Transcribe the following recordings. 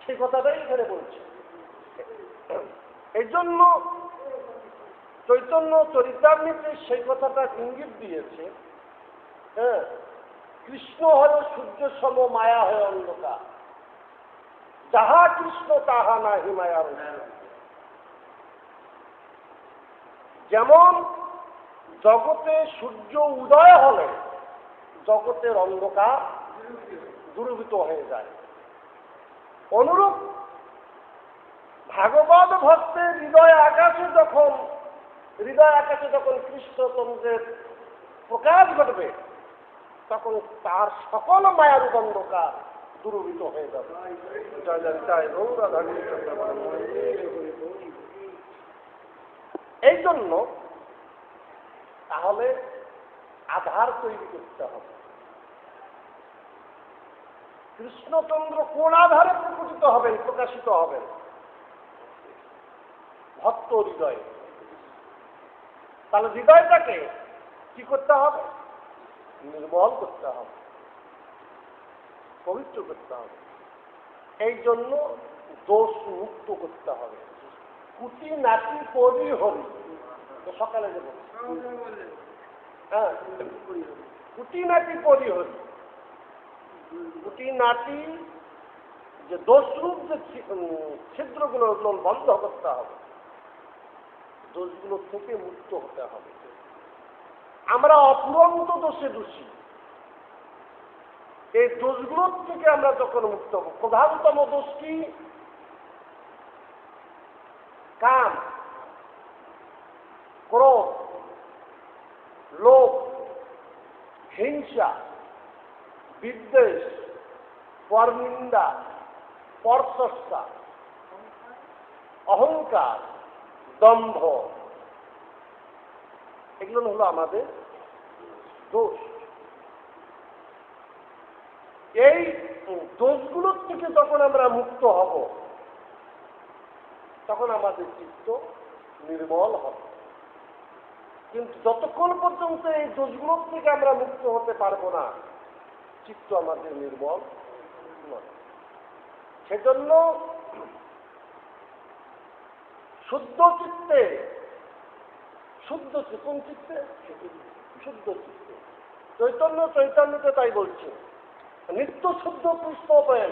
সেই কথাটাই এখানে বলছে। এই জন্য চৈতন্য চরিতামৃতে সেই কথাটা ইঙ্গিত দিয়েছে। হ্যাঁ, কৃষ্ণ হয় সূর্য সম, মায়া হয় অন্ধকার, যাহা কৃষ্ণ তাহা নাহি মায়ার। যেমন জগতে সূর্য উদয় হলে জগতের অন্ধকার দূরীভূত হয়ে যায়, অনুরূপ ভাগবত ভক্তের হৃদয় আকাশে যখন কৃষ্ণতন্ত্রের প্রকাশ ঘটবে, তখন তার সকল মায়ার অন্ধকার দূরীভূত হয়ে যাবে। এই জন্য তাহলে আধার তৈরি করতে হবে। কৃষ্ণচন্দ্র কোন আধারে প্রকটিত হবেন, প্রকাশিত হবেন? ভক্ত হৃদয়ে। তাহলে হৃদয়টাকে কি করতে হবে? নির্মল করতে হবে, পবিত্র করতে হবে। এই জন্য দোষ মুক্ত করতে হবে। কুটি নাটি পরি হরি, সকালে যে বলি, হ্যাঁ, কুটি নাটি পরি হরি। কুটি নাটি যে দোষরূপ যে ছিদ্রগুলো বন্ধ করতে হবে, দোষগুলো থেকে মুক্ত হতে হবে। আমরা অপুরন্ত দোষে দোষী, এই দোষগুলোর থেকে আমরা যখন মুক্ত হব, প্রধানতম দোষ কি? কাম, ক্রোধ, লোভ, হিংসা, বিদ্বেষ, পরনিন্দা, পরচর্চা, অহংকার, দম্ভ, এগুলো হলো আমাদের দোষ। এই দোষগুলোর থেকে যখন আমরা মুক্ত হব, তখন আমাদের চিত্ত নির্মল হবে। কিন্তু যতক্ষণ পর্যন্ত এই দোষগুলোর থেকে আমরা মুক্ত হতে পারবো না, চিত্ত আমাদের নির্মল নয়। সেজন্য শুদ্ধ চিত্তে, কোন চিত্তে? শুদ্ধ চিত্তে। চৈতন্যতে তাই বলছে, নিত্য শুদ্ধ পুষ্প প্রেম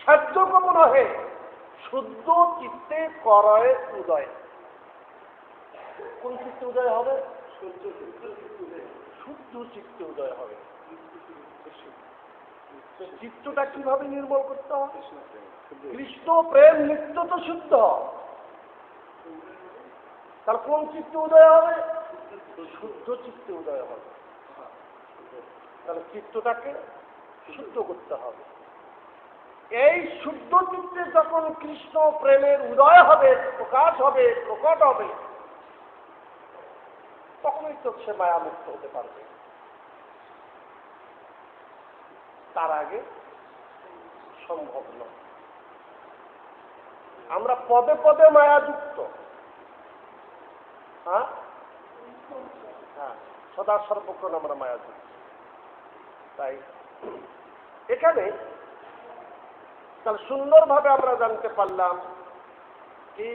সাধ্য কম নহে, শুদ্ধ চিত্তে করয় উদয়। কোন চিত্তে উদয় হবে? শুদ্ধ চিত্তে উদয় হবে। চিত্তটা কিভাবে নির্মল করতে হবে? কৃষ্ণ প্রেম নিত্য তো শুদ্ধ। তার কোন চিত্তে উদয় হবে? শুদ্ধ চিত্তে উদয় হবে। তাহলে চিত্তটাকে শুদ্ধ করতে হবে। এই শুদ্ধ চিত্তে যখন কৃষ্ণ প্রেমের উদয় হবে, প্রকাশ হবে, প্রকট হবে, তখনই তো সে মায়ামুক্ত হতে পারবে। তার আগে সম্ভব নয়। আমরা পদে পদে মায়াযুক্ত, হ্যাঁ, সদা সর্বক্ষণ আমরা মায়াযুক্ত। তাই এখানে তাহলে সুন্দরভাবে আমরা জানতে পারলাম কি